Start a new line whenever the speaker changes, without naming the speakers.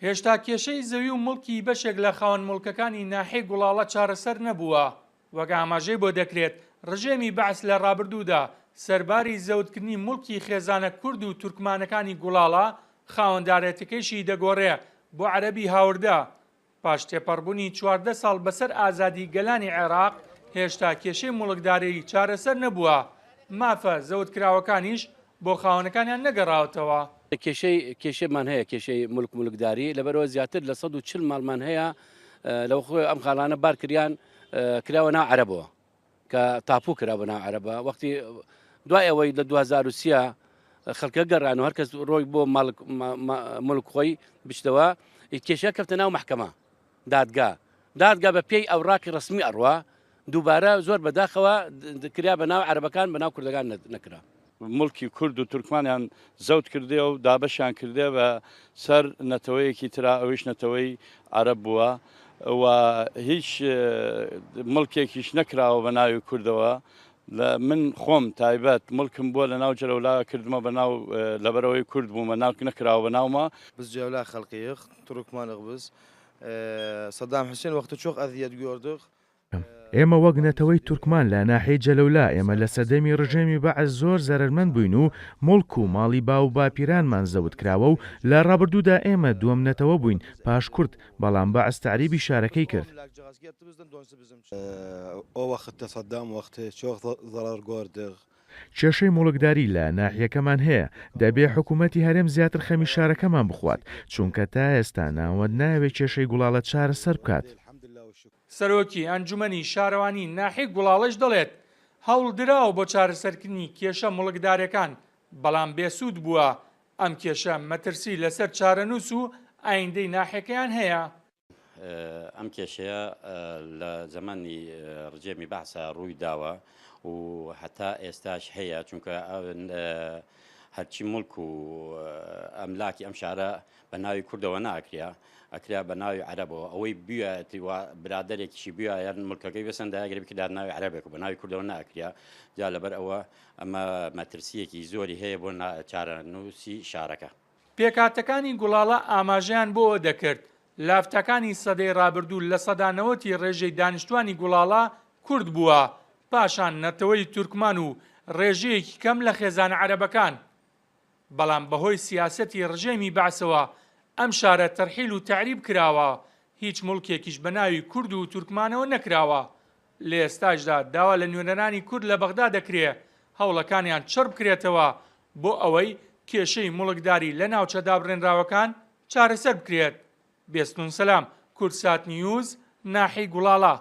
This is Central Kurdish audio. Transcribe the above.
هێشتا کێشەی زەوی و مڵکی بەشێک لە خاوەن مڵکەکانی ناحیەی گوڵاڵە چارەسەر نەبووە. وەک ئاماژەی بۆ دەکرێت ڕژێمی بەعس لە ڕابردوودا سەرباری زەوتکردنی مڵکی خێزانە کورد و تورکمانەکانی گوڵاڵە خاوەندارێتەکەیشی دەگۆڕێ بۆ عەرەبی هاوردە. پاش تێپەڕبوونی 14 ساڵ بەسەر ئازادی گەلانی عێراق هێشتا کێشەی مڵکداری چارەسەر نەبووە. مافە زەوتکراوەکانیش بۆ خاوەنەکانیان نەگەڕاوەتەوە.
کێشەمان هەیە، کێشەی مولکداری لەبەرەوە زیاتر لە 140 ماڵمان هەیە لەو خۆی ئەم خاڵانە بارکریان کراوە ناو عەرەبەوە کە تاپوو کراوە ناو عەرەبە. وەختی دوای ئەوەی لە 2023 خەڵکە گەڕان و هەرکەس ڕۆی بۆ مڵک خۆی بچتەوە کێشە کەوتە ناو مەحکەمە دادگا بە پێی ئەوراقی ڕسمی ئەڕوا دووبارە زۆر بەداخەوە کریا بە ناو عەرەبەکان بە ناو کوردەکان نەکرا.
مڵکی کورد و تورکمانیان زەوت کردێ و دابەشیان کردێ بە سەر نەتەوەیەکی ترا ئەویش نەتەوەی عەرەب بووە و هیچ مڵکێکیش نەکراوە بە ناوی کوردەوە. من خۆم تایبەت مڵکم بووە لە ناو جەرەولا کردمە بە ناو لەبەرەوەی کورد بوومە ناو نەکراوە بە ناومە
بز جەولا خەڵقیق تورکمانق بز سەدام حوسێن وەختە چۆخ ئەذیەت گۆردق.
ئێمە وەک نەتەوەی تورکمان لە ناحیەی جەلەولا ئێمە لە سەدەمی ڕژێمی بەعس زۆر زەرمەند بووین و مڵک و ماڵی باو باپیرانمان زەوت کراوە و لە ڕابردوودا ئێمە دووەم نەتەوە بووین پاش کورد بەڵام بەعس تعریبی شارەکەی کرد.
ئەو وەختە سەدام وەختێ چۆخ زەرەر گۆردق.
کێشەی مڵکداری لە ناحیەکەمان هەیە دەبێ حکوومەتی هەرێم زیاتر خەمی شارەکەمان بخوات چونکە تا ئێستا ناوەند ناوێت کێشەی گوڵاڵە چارەسەر بکات.
سەرۆکی ئەنجومەنی شارەوانی ناحیەی گوڵاڵەش دەڵێت هەوڵ دراوە بۆ چارەسەرکردنی کێشە مڵکدارەکان بەڵام بێسوود بووە. ئەم کێشە مەترسی لەسەر چارەنووس و ئایندەی ناحیەکەیان هەیە.
ئەم کێشەیە لە زەمانی ڕجێمی بەعسە ڕووی داوە و هەتا ئێستاش هەیە چونکە هەرچی مڵک و ئەملاکی ئەم شارە بە ناوی کوردەوە ناکریا ئەکرا بە ناوی عەرەبەوە ئەوەی بووایەتی برادێکیشی بووە یان مڵکەکەی بەسەندایەگەری بکرا ناوی عەرەبێک و بە ناوی کوردەوە ناکریا جا لەبەر ئەوە ئەمە مەترسیەکی زۆری هەیە بۆ چارەنووسی شارەکە.
پێکاتەکانی گوڵاڵە ئاماژەیان بۆ دەکرد لافتەکانی سەدەی ڕابردوو لە سەدانەوەتی ڕێژەی دانیشتوانی گوڵاڵە کورد بووە پاشان نەتەوەی تورکمان و ڕێژەیەکی کەم لە خێزانە عەرەبەکان. بەڵام بەهۆی سیاسەتی ڕژێمی بەعسەوە ئەم شارە تەرحیل و تعریب کراوە هیچ مڵکێکیش بە ناوی کورد و تورکمانەوە نەکراوە. لە ئێستاشدا داوا لە نوێنەرانی کورد لە بەغدا دەکرێت هەوڵەکانیان چڕ بکرێتەوە بۆ ئەوەی کێشەی مڵکداری لە ناوچەدا بڕێنراوەکان چارەسەر بکرێت. بێستون سەلام، کورسات نیوز، ناحیەی گوڵاڵە.